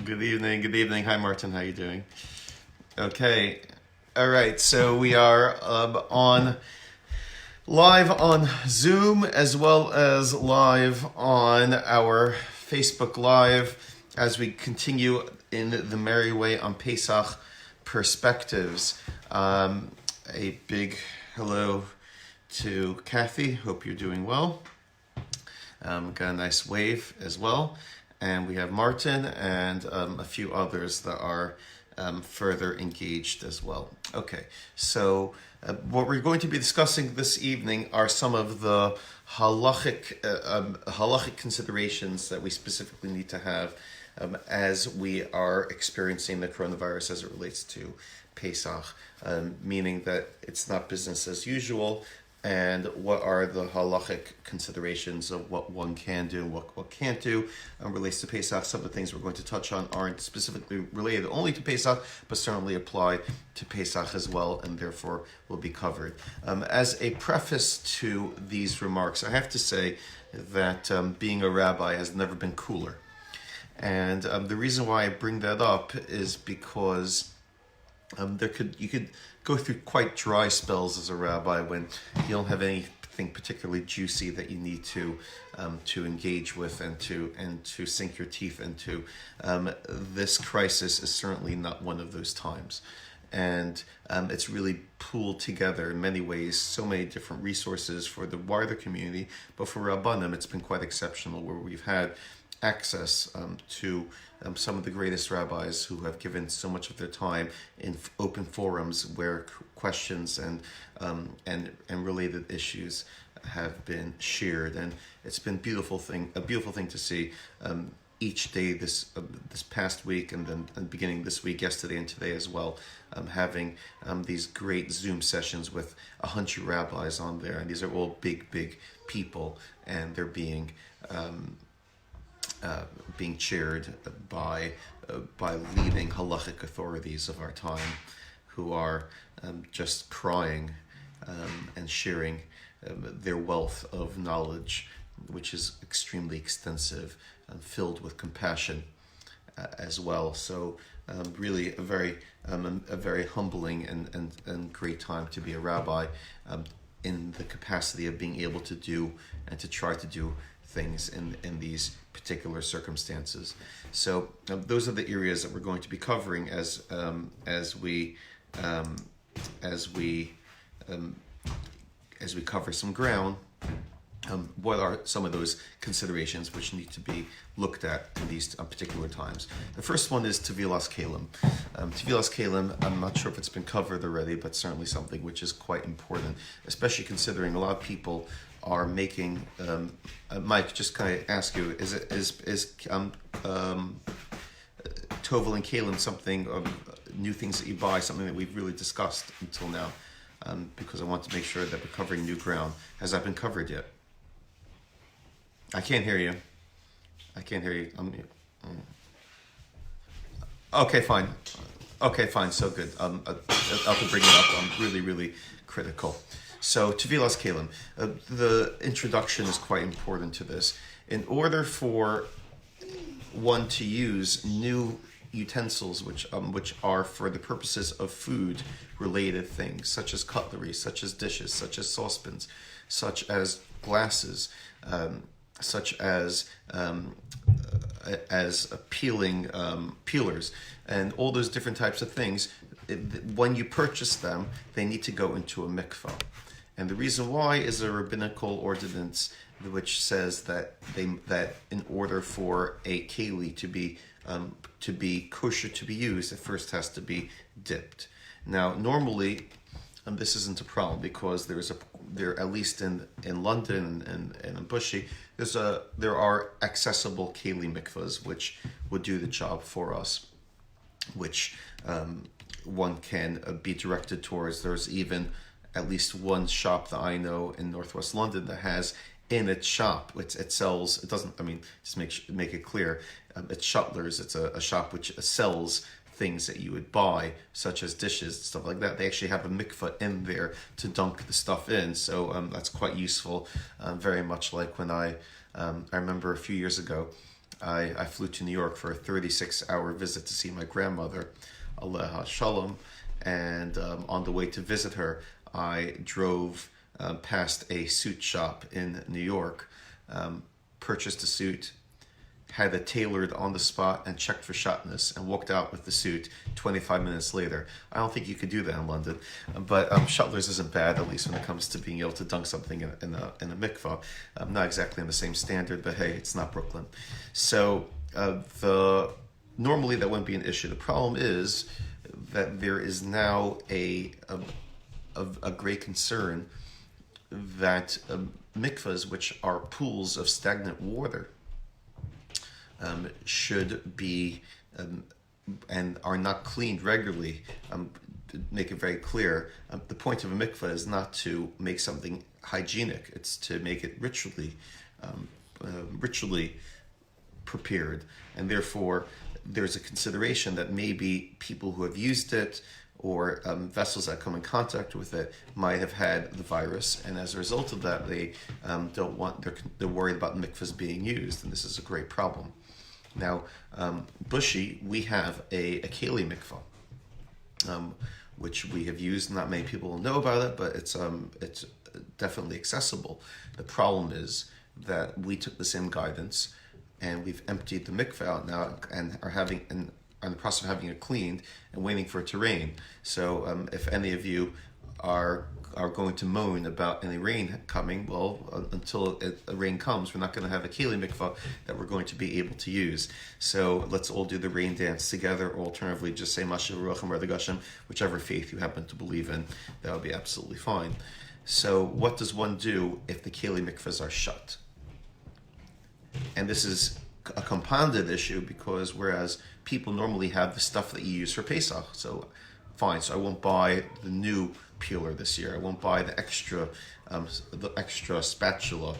Good evening. Good evening. Hi, Martin. How you doing? Okay. All right. So we are on live on Zoom as well as live on our Facebook Live as we continue in the merry way on Pesach perspectives. A big hello to Kathy. Hope you're doing well. Got a nice wave as well. And we have Martin and a few others that are further engaged as well. Okay, so what we're going to be discussing this evening are some of the halachic considerations that we specifically need to have as we are experiencing the coronavirus as it relates to Pesach, meaning that it's not business as usual. And what are the halachic considerations of what one can do and what can't do relates to Pesach. Some of the things we're going to touch on aren't specifically related only to Pesach, but certainly apply to Pesach as well, and therefore will be covered. As a preface to these remarks, I have to say that being a rabbi has never been cooler. And the reason why I bring that up is because you could go through quite dry spells as a rabbi when you don't have anything particularly juicy that you need to engage with and to sink your teeth into. This crisis is certainly not one of those times, and it's really pooled together in many ways so many different resources for the wider community, but for Rabbanim it's been quite exceptional, where we've had access to some of the greatest rabbis who have given so much of their time in open forums where questions and related issues have been shared, and it's been a beautiful thing to see. Each day this past week and then beginning this week, yesterday and today as well, having these great Zoom sessions with 100 rabbis on there, and these are all big people, and they're being chaired by leading halachic authorities of our time, who are just crying and sharing their wealth of knowledge, which is extremely extensive and filled with compassion as well. So really a very humbling and great time to be a rabbi in the capacity of being able to do and to try to do things in these particular circumstances. So those are the areas that we're going to be covering as we cover some ground. What are some of those considerations which need to be looked at in these particular times? The first one is Tevilas Kalim. Tevilas Kalim, I'm not sure if it's been covered already, but certainly something which is quite important, especially considering a lot of people are making. Mike, just can I ask you, is Tovel and Kalim something new things that you buy, something that we've really discussed until now? Because I want to make sure that we're covering new ground. Has that been covered yet? I can't hear you. Okay, fine. So good. I'll have to bring it up. I'm really critical. So, Tevilas Kalim. The introduction is quite important to this. In order for one to use new utensils, which are for the purposes of food-related things, such as cutlery, such as dishes, such as saucepans, such as glasses, such as peelers, and all those different types of things. When you purchase them, they need to go into a mikvah. And the reason why is a rabbinical ordinance which says that in order for a keli to be kosher to be used, it first has to be dipped. Now, normally, this isn't a problem because there at least in London and in Bushey, there are accessible keli mikvahs which would do the job for us, which one can be directed towards. There's even at least one shop that I know in Northwest London that has in its shop, it sells, it doesn't, just make it clear, it's Shuttler's, it's a shop which sells things that you would buy, such as dishes, stuff like that. They actually have a mikvah in there to dunk the stuff in, so that's quite useful. Very much like when I remember a few years ago, I flew to New York for a 36-hour visit to see my grandmother, Aleha Shalom, and on the way to visit her, I drove past a suit shop in New York, purchased a suit, had it tailored on the spot and checked for shotness, and walked out with the suit 25 minutes later. I don't think you could do that in London, but Shutlers isn't bad, at least when it comes to being able to dunk something in a mikvah. Not exactly on the same standard, but hey, it's not Brooklyn. So normally that wouldn't be an issue. The problem is that there is now a great concern that mikvahs, which are pools of stagnant water, should be and are not cleaned regularly. Make it very clear, the point of a mikvah is not to make something hygienic, it's to make it ritually prepared, and therefore there's a consideration that maybe people who have used it or vessels that come in contact with it might have had the virus, and as a result of that, they they're worried about mikvahs being used, and this is a great problem. Now, Bushy, we have a keli mikvah, which we have used. Not many people know about it, but it's definitely accessible. The problem is that we took the same guidance, and we've emptied the mikvah out now, and are in the process of having it cleaned and waiting for it to rain. So, if any of you are going to moan about any rain coming, well, until the rain comes, we're not going to have a keli mikvah that we're going to be able to use. So let's all do the rain dance together, or alternatively just say Mashiach Ruachim or the Gashem, whichever faith you happen to believe in. That would be absolutely fine. So what does one do if the keli mikvahs are shut? And this is a compounded issue, because whereas people normally have the stuff that you use for Pesach, so fine, so I won't buy the new peeler this year. I won't buy the extra spatula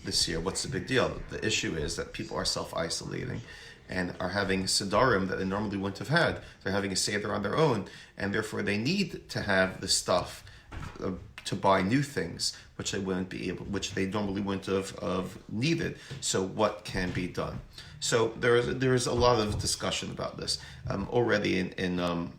this year. What's the big deal? The issue is that people are self-isolating and are having sedarim that they normally wouldn't have had. They're having a seder on their own, and therefore they need to have the stuff to buy new things, which they normally wouldn't have needed. So what can be done? So there is a lot of discussion about this already in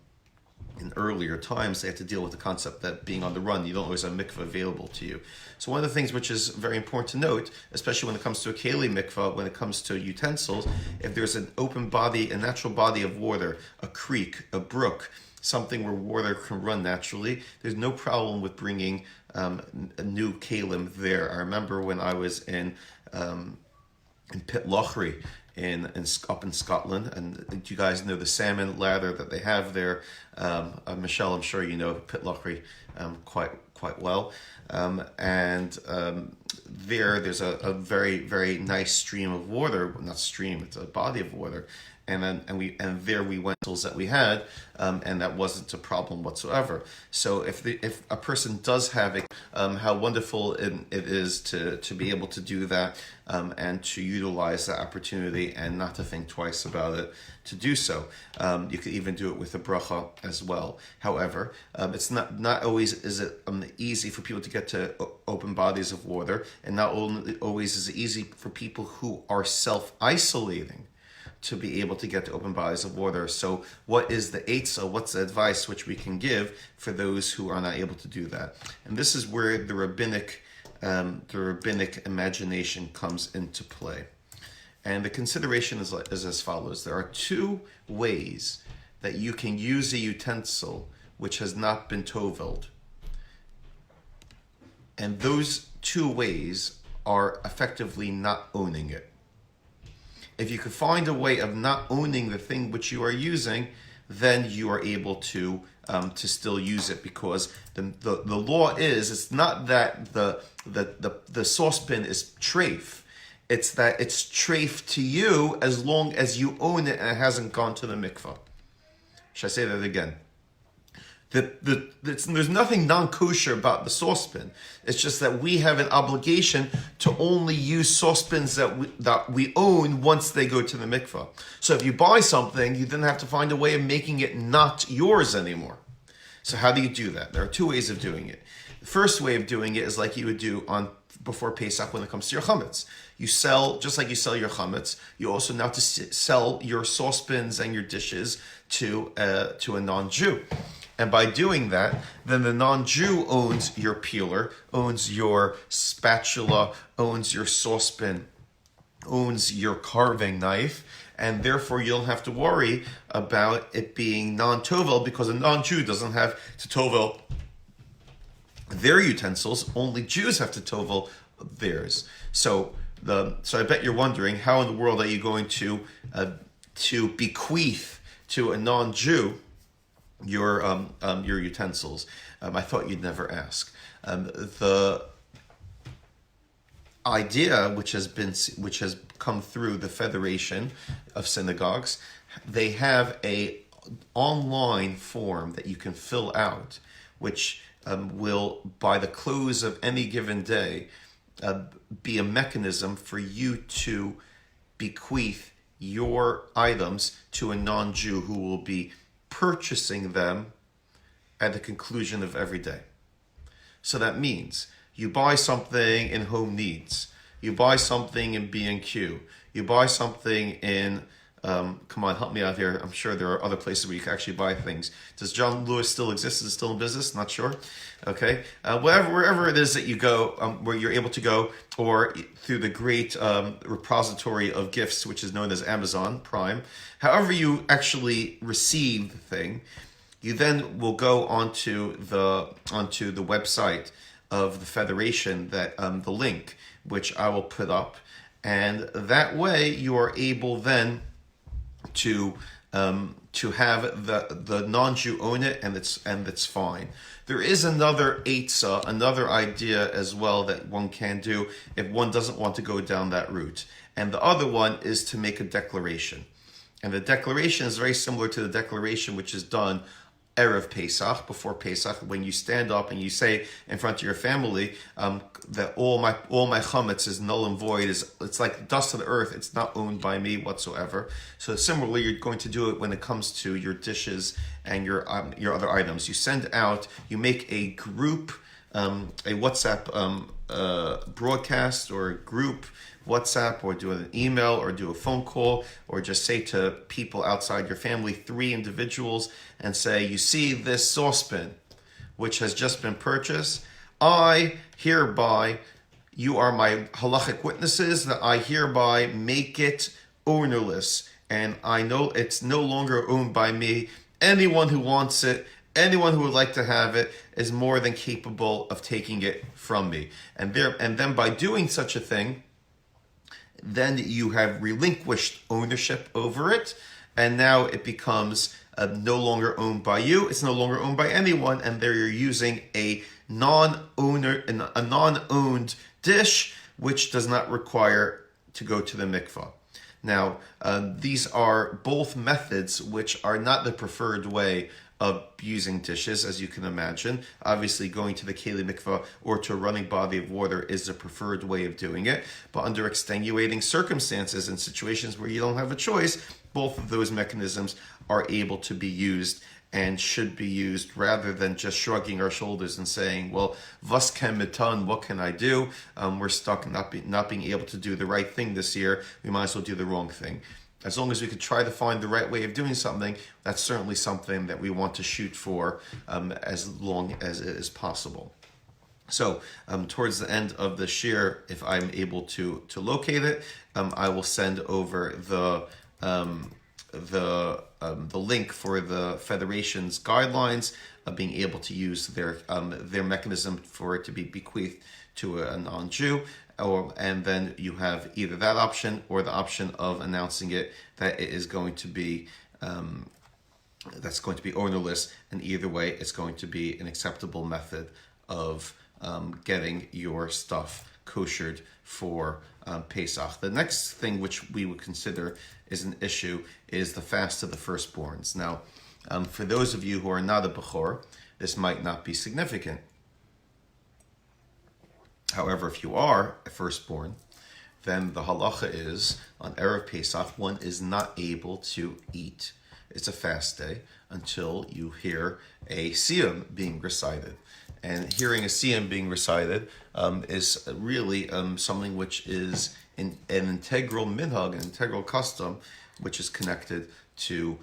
earlier times. They had to deal with the concept that being on the run, you don't always have mikvah available to you. So one of the things which is very important to note, especially when it comes to a keli mikvah, when it comes to utensils, if there's an open body, a natural body of water, a creek, a brook, something where water can run naturally, there's no problem with bringing a new kalim there. I remember when I was in Pit Lochry, up in Scotland, and you guys know the salmon ladder that they have there. Michelle, I'm sure you know Pit Lochry quite well, and there's a very, very nice stream of water. Not stream, it's a body of water, and there we went that we had, and that wasn't a problem whatsoever. So if a person does have it, how wonderful it is to be able to do that, and to utilize that opportunity and not to think twice about it to do so. You could even do it with a bracha as well. However, it's not always is it easy for people to get to open bodies of water, and not always is it easy for people who are self-isolating to be able to get to open bodies of water. So what is the eitzah, what's the advice which we can give for those who are not able to do that? And this is where the rabbinic imagination comes into play. And the consideration is as follows. There are two ways that you can use a utensil which has not been toveled. And those two ways are effectively not owning it. If you could find a way of not owning the thing which you are using, then you are able to still use it, because the law is, it's not that the saucepan is treif, it's that it's treif to you as long as you own it and it hasn't gone to the mikvah. Should I say that again? There's nothing non-kosher about the saucepan. It's just that we have an obligation to only use saucepans that we own once they go to the mikvah. So if you buy something, you then have to find a way of making it not yours anymore. So how do you do that? There are two ways of doing it. The first way of doing it is like you would do on before Pesach when it comes to your chametz. You sell, just like you sell your chametz, you also now to sell your saucepans and your dishes to a non-Jew. And by doing that, then the non-Jew owns your peeler, owns your spatula, owns your saucepan, owns your carving knife, and therefore you don't have to worry about it being non-tovel, because a non-Jew doesn't have to tovel their utensils. Only Jews have to tovel theirs. So I bet you're wondering, how in the world are you going to bequeath to a non-Jew your utensils? I thought you'd never ask. The idea which has come through the Federation of Synagogues, they have a online form that you can fill out, which will, by the close of any given day, be a mechanism for you to bequeath your items to a non-Jew who will be purchasing them at the conclusion of every day. So that means you buy something in Home Needs, you buy something in B&Q, you buy something in, come on, help me out here. I'm sure there are other places where you can actually buy things. Does John Lewis still exist? Is it still in business? Not sure. Okay. Wherever it is that you go, where you're able to go, or through the great repository of gifts, which is known as Amazon Prime, however you actually receive the thing, you then will go onto the website of the Federation, that the link, which I will put up, and that way you are able then to have the non-Jew own it, and it's fine. There is another eitzah, another idea as well that one can do if one doesn't want to go down that route, and the other one is to make a declaration, and the declaration is very similar to the declaration which is done Erev Pesach, before Pesach, when you stand up and you say in front of your family that all my chametz is null and void, it's like dust of the earth, it's not owned by me whatsoever. So similarly, you're going to do it when it comes to your dishes and your other items. You send out, you make a group, a WhatsApp broadcast, or a group WhatsApp, or do an email, or do a phone call, or just say to people outside your family, 3 individuals, and say, you see this saucepan which has just been purchased, I hereby, you are my halachic witnesses, that I hereby make it ownerless, and I know it's no longer owned by me. Anyone who wants it, anyone who would like to have it, is more than capable of taking it from me. And then by doing such a thing, then you have relinquished ownership over it, and now it becomes no longer owned by you. It's no longer owned by anyone, and there you're using a non-owned dish, which does not require to go to the mikvah. Now, these are both methods which are not the preferred way of using dishes, as you can imagine. Obviously, going to the keli mikvah or to a running body of water is the preferred way of doing it. But under extenuating circumstances and situations where you don't have a choice, both of those mechanisms are able to be used and should be used, rather than just shrugging our shoulders and saying, well, was ken mitan, what can I do? We're stuck not being able to do the right thing this year. We might as well do the wrong thing. As long as we could try to find the right way of doing something, that's certainly something that we want to shoot for, as long as it is possible. So towards the end of the shir, if I'm able to locate it, I will send over the link for the Federation's guidelines of being able to use their mechanism for it to be bequeathed to a non-Jew. And then you have either that option or the option of announcing it that it is going to be that's going to be ownerless, and either way it's going to be an acceptable method of getting your stuff koshered for Pesach. The next thing which we would consider is an issue is the fast of the firstborns. Now, for those of you who are not a bechor, this might not be significant. However, if you are a firstborn, then the halacha is, on Erev Pesach, one is not able to eat. It's a fast day until you hear a siyum being recited. And hearing a siyum being recited is really something which is an integral minhag, an integral custom, which is connected to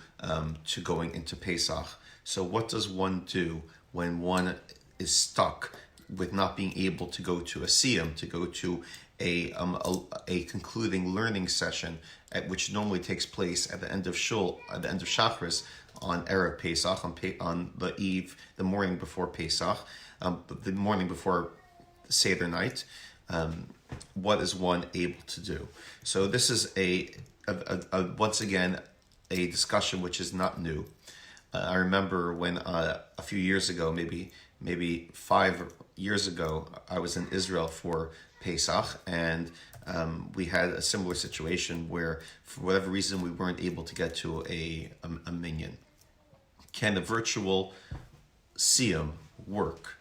going into Pesach. So what does one do when one is stuck with not being able to go to a siyum, to go to a concluding learning session, which normally takes place at the end of shul, at the end of Shachris, on Erev Pesach, on the eve, the morning before Pesach, the morning before Seder night. What is one able to do? So this is a once again a discussion which is not new. I remember when a few years ago, maybe 5 years ago, I was in Israel for Pesach, and we had a similar situation where, for whatever reason, we weren't able to get to a minyan. Can a virtual siyum work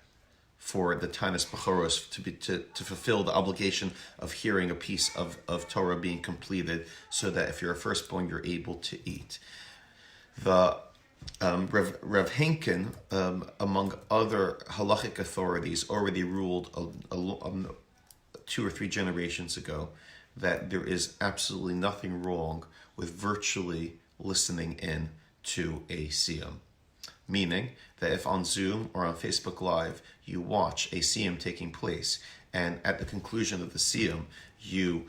for the Tanis Bachoros to fulfill the obligation of hearing a piece of Torah being completed, so that if you're a firstborn, you're able to eat? The Rev Henkin, among other halachic authorities, already ruled 2 or 3 generations ago that there is absolutely nothing wrong with virtually listening in to a siyum. Meaning that if on Zoom or on Facebook Live you watch a siyum taking place, and at the conclusion of the siyum you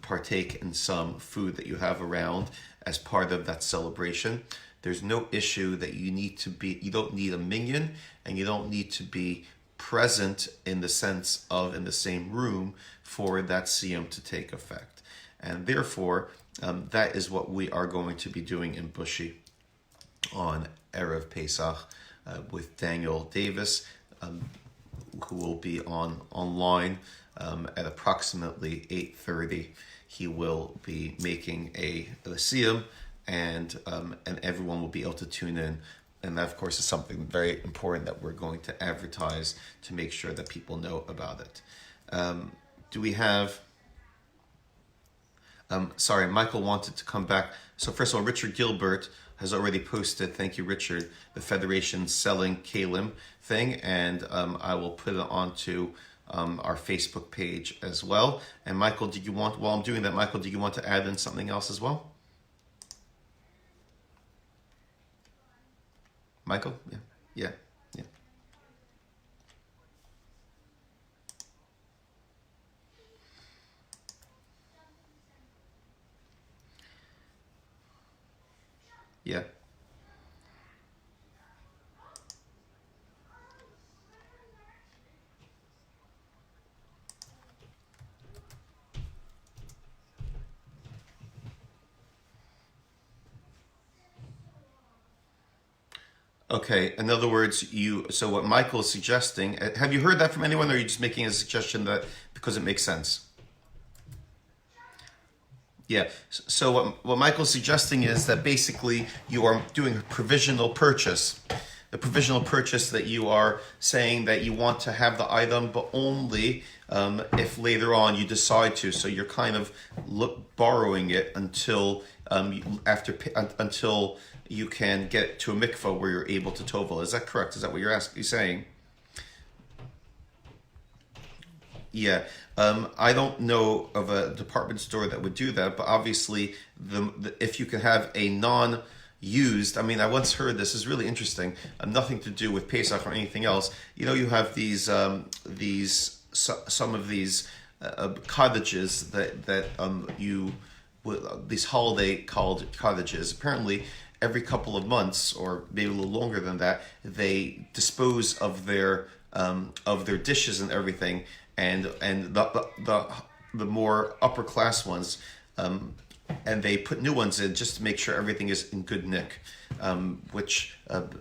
partake in some food that you have around as part of that celebration, there's no issue that you don't need a minyan, and you don't need to be present in the sense of in the same room for that siyum to take effect. And therefore, that is what we are going to be doing in Bushi on Erev Pesach with Daniel Davis, who will be online at approximately 8:30. He will be making a siyum, and everyone will be able to tune in. And that, of course, is something very important that we're going to advertise to make sure that people know about it. Do we have... sorry, Michael wanted to come back. So first of all, Richard Gilbert has already posted, thank you, Richard, the Federation selling kalim thing, and I will put it onto our Facebook page as well. And Michael, while I'm doing that, Michael, do you want to add in something else as well? Michael? Yeah. Yeah. Okay, in other words, so what Michael is suggesting, have you heard that from anyone, or are you just making a suggestion that because it makes sense? Yeah, so what Michael's suggesting is that basically you are doing a provisional purchase. The provisional purchase that you are saying that you want to have the item, but only if later on you decide to. So you're kind of borrowing it until until you can get to a mikvah where you're able to tovel. Is that correct? Is that what you're saying? Yeah, I don't know of a department store that would do that, but obviously, if you could have a non-used, I mean, I once heard this is really interesting, nothing to do with Pesach or anything else. You know, you have these some of these cottages that these holiday called cottages. Apparently, every couple of months, or maybe a little longer than that, they dispose of their dishes and everything. And the more upper class ones, and they put new ones in just to make sure everything is in good nick, which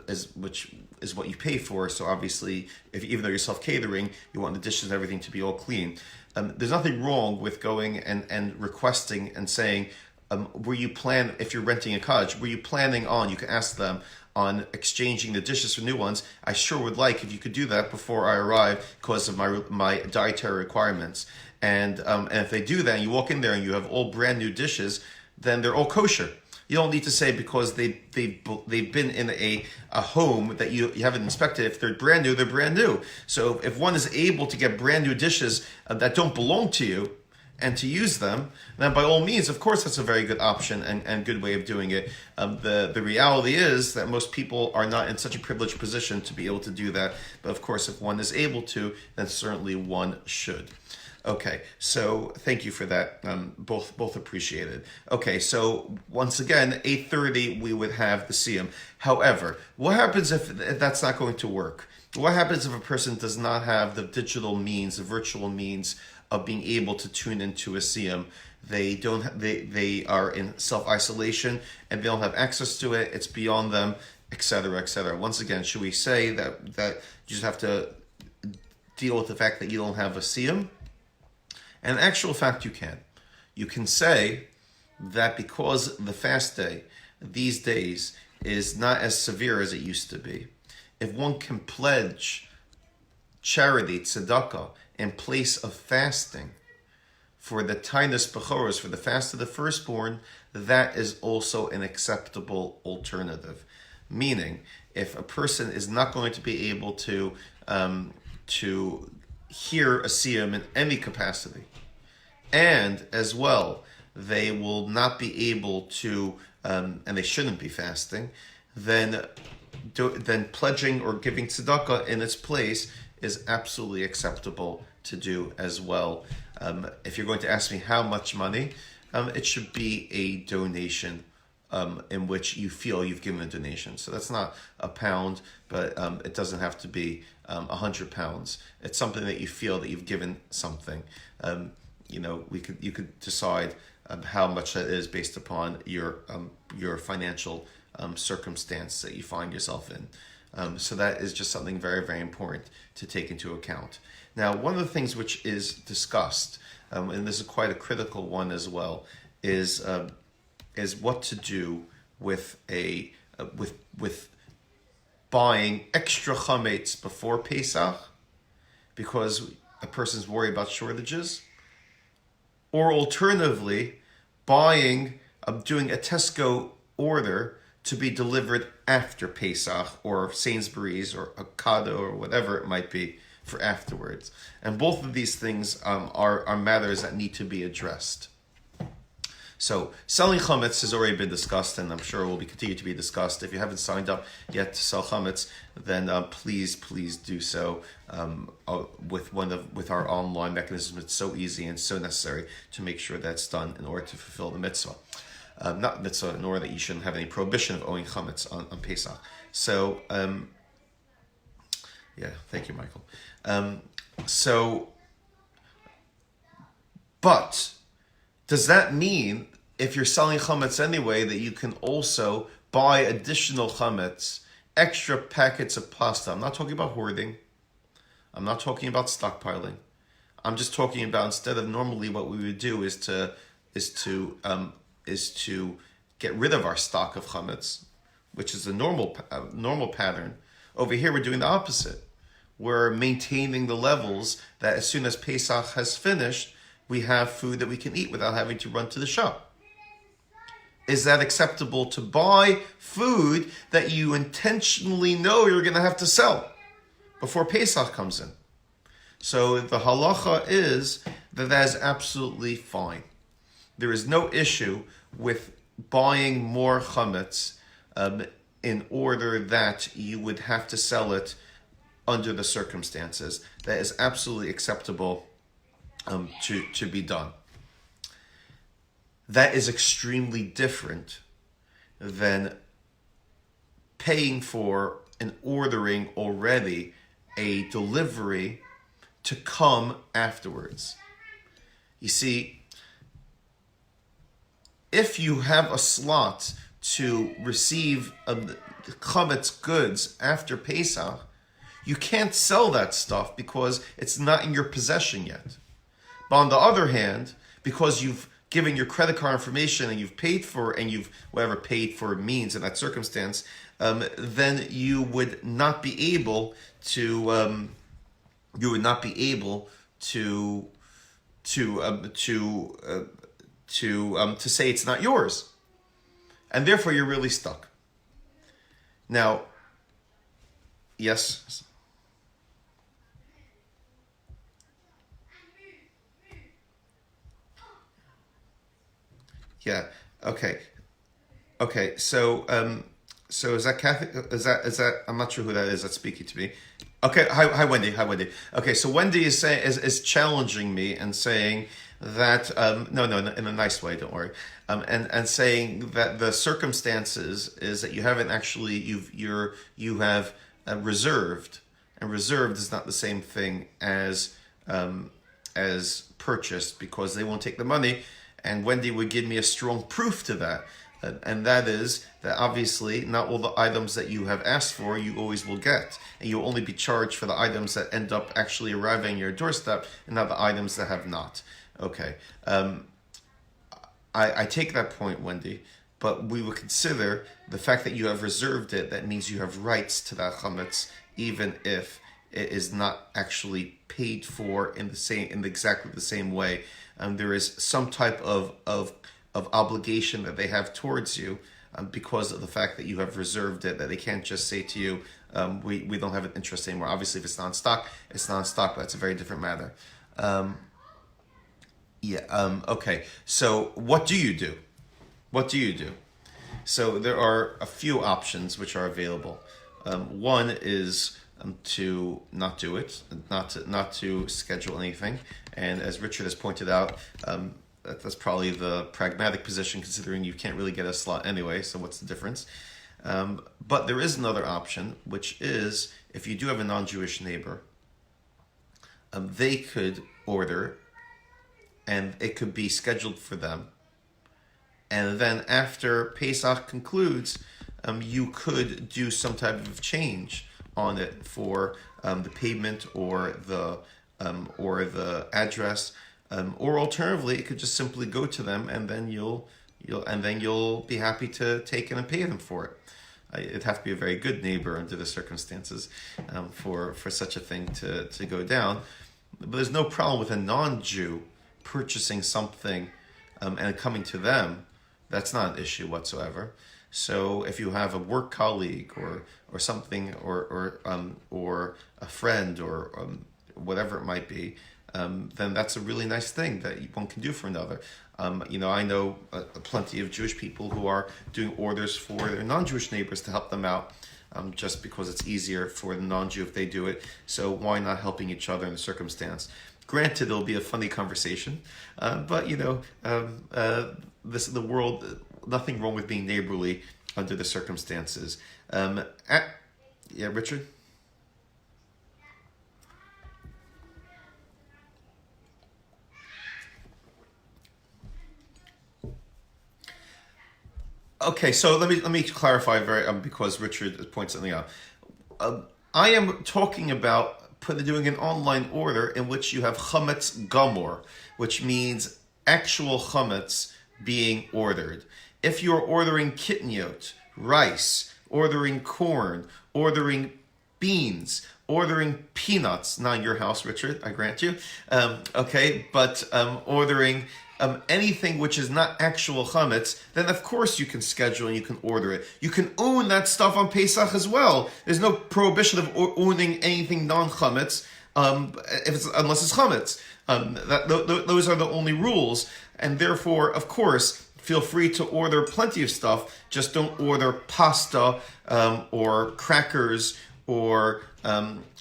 is what you pay for. So obviously, even though you're self catering, you want the dishes and everything to be all clean. There's nothing wrong with going and requesting and saying, if you're renting a cottage, were you planning on? You can ask them on exchanging the dishes for new ones. I sure would like if you could do that before I arrive because of my dietary requirements. And if they do that, and you walk in there and you have all brand new dishes, then they're all kosher. You don't need to say because they've been in a home that you haven't inspected. If they're brand new, they're brand new. So if one is able to get brand new dishes that don't belong to you and to use them, then by all means, of course, that's a very good option and good way of doing it. The reality is that most people are not in such a privileged position to be able to do that. But of course, if one is able to, then certainly one should. Okay, so thank you for that. Both appreciated. Okay, so once again, 8:30 we would have the siyum. However, what happens if that's not going to work? What happens if a person does not have the digital means, the virtual means of being able to tune into a siyum? They don't. They are in self-isolation and they don't have access to it. It's beyond them, etc., etc. Once again, should we say that you just have to deal with the fact that you don't have a siyum? And in actual fact, you can. You can say that because the fast day these days is not as severe as it used to be, if one can pledge charity, tzedakah, in place of fasting for the tainus bechoros, for the fast of the firstborn, that is also an acceptable alternative. Meaning, if a person is not going to be able to hear a siyum in any capacity, and as well, they will not be able to, and they shouldn't be fasting, then pledging or giving tzedakah in its place is absolutely acceptable to do as well. If you're going to ask me how much money, it should be a donation in which you feel you've given a donation. So that's not £1, but it doesn't have to be £100. It's something that you feel that you've given something. You could decide how much that is based upon your financial circumstance that you find yourself in. So that is just something very, very important to take into account. Now, one of the things which is discussed, and this is quite a critical one as well, is what to do with with buying extra chametz before Pesach because a person's worried about shortages, or alternatively, doing a Tesco order to be delivered after Pesach, or Sainsbury's or Ocado or whatever it might be for afterwards. And both of these things are matters that need to be addressed. So selling chametz has already been discussed, and I'm sure will continue to be discussed. If you haven't signed up yet to sell chametz, then please do so with our online mechanism. It's so easy and so necessary to make sure that's done in order to fulfill the mitzvah. Not mitzvah, nor that you shouldn't have any prohibition of owing chametz on Pesach. So, thank you, Michael. But does that mean if you're selling chametz anyway that you can also buy additional chametz, extra packets of pasta? I'm not talking about hoarding. I'm not talking about stockpiling. I'm just talking about, instead of normally what we would do is to get rid of our stock of chametz, which is a normal pattern. Over here, we're doing the opposite. We're maintaining the levels that as soon as Pesach has finished, we have food that we can eat without having to run to the shop. Is that acceptable to buy food that you intentionally know you're going to have to sell before Pesach comes in? So the halacha is that is absolutely fine. There is no issue with buying more chametz in order that you would have to sell it under the circumstances. That is absolutely acceptable to be done. That is extremely different than paying for and ordering already a delivery to come afterwards. You see, if you have a slot to receive chametz goods after Pesach, you can't sell that stuff because it's not in your possession yet. But on the other hand, because you've given your credit card information and you've paid for, and you've whatever paid for means in that circumstance, then you would not be able to say it's not yours. and therefore you're really stuck. Now, yes. Yeah. Okay. Okay. So is that Kathy? Is that? I'm not sure who that is that's speaking to me. Okay. Hi, Wendy. Hi, Wendy. Okay. So Wendy is saying is challenging me and saying that no, in a nice way. Don't worry. And saying that the circumstances is that you haven't actually you have reserved, and reserved is not the same thing as purchased, because they won't take the money. And Wendy would give me a strong proof to that. And that is that obviously not all the items that you have asked for you always will get. And you'll only be charged for the items that end up actually arriving at your doorstep, and not the items that have not. Okay. I take that point, Wendy, but we would consider the fact that you have reserved it, that means you have rights to that chametz, even if it is not actually paid for in exactly the same way. There is some type of obligation that they have towards you, because of the fact that you have reserved it, that they can't just say to you, we don't have an interest anymore. Obviously, if it's not in stock, it's not in stock, but that's a very different matter. Okay, so what do you do? What do you do? So there are a few options which are available. One is to not do it, not to schedule anything. And as Richard has pointed out, that's probably the pragmatic position, considering you can't really get a slot anyway, so what's the difference? But there is another option, which is if you do have a non-Jewish neighbor, they could order, and it could be scheduled for them. And then after Pesach concludes, you could do some type of change on it for the payment or the address, or alternatively, it could just simply go to them, and then you'll be happy to take it and pay them for it. It'd have to be a very good neighbor under the circumstances for such a thing to go down. But there's no problem with a non-Jew purchasing something and coming to them. That's not an issue whatsoever. So if you have a work colleague or something, or a friend, or whatever it might be, then that's a really nice thing that one can do for another. I know plenty of Jewish people who are doing orders for their non-Jewish neighbors to help them out, just because it's easier for the non-Jew if they do it. So why not helping each other in the circumstance? Granted, it'll be a funny conversation, but the world, nothing wrong with being neighborly under the circumstances. Yeah, Richard? Okay, so let me clarify because Richard points something out. I am talking about doing an online order in which you have chametz gamor, which means actual chametz being ordered. If you're ordering kitniot, rice, ordering corn, ordering beans, ordering peanuts, not in your house, Richard, I grant you. But ordering anything which is not actual chametz, then of course you can schedule and you can order it. You can own that stuff on Pesach as well. There's no prohibition of owning anything non-chametz unless it's chametz. Those are the only rules, and therefore, of course, feel free to order plenty of stuff. Just don't order pasta or crackers or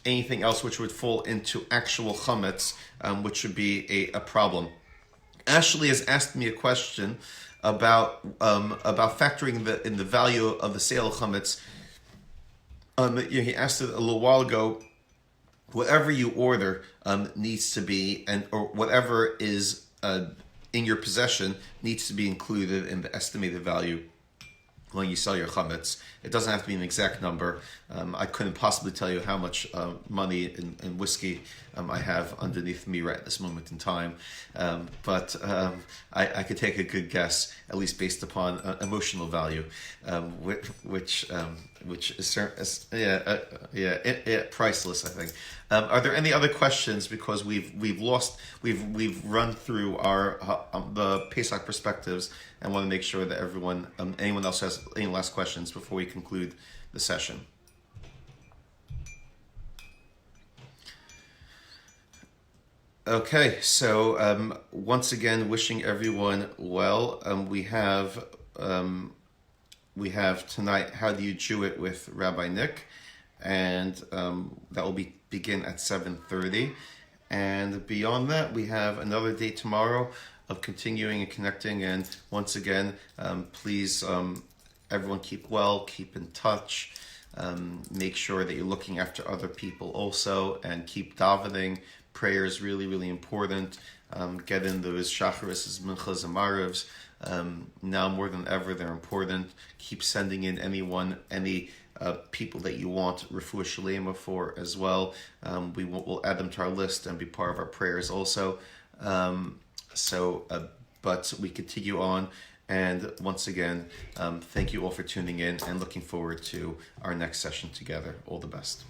anything else which would fall into actual chametz, which would be a problem. Ashley has asked me a question about factoring in the value of the sale of chametz. He asked it a little while ago. Whatever you order needs to be, or whatever is in your possession needs to be included in the estimated value when you sell your chametz. It doesn't have to be an exact number. I couldn't possibly tell you how much money in whiskey I have underneath me right at this moment in time, but I could take a good guess, at least based upon emotional value, which is priceless, I think. Are there any other questions? Because we've run through the Pesach perspectives and want to make sure that anyone else has any last questions before we conclude the session. Okay, so once again, wishing everyone well. We have tonight, How Do You Jew It with Rabbi Nick, and that will begin at 7:30. And beyond that, we have another day tomorrow of continuing and connecting. And once again, please, everyone keep well, keep in touch. Make sure that you're looking after other people also, and keep davening. Prayer is really, really important. Get in those shacharis, minchas, and marivs. Now more than ever, they're important. Keep sending in any people that you want refuah shalema for as well. We'll add them to our list and be part of our prayers also. But we continue on. And once again, thank you all for tuning in, and looking forward to our next session together. All the best.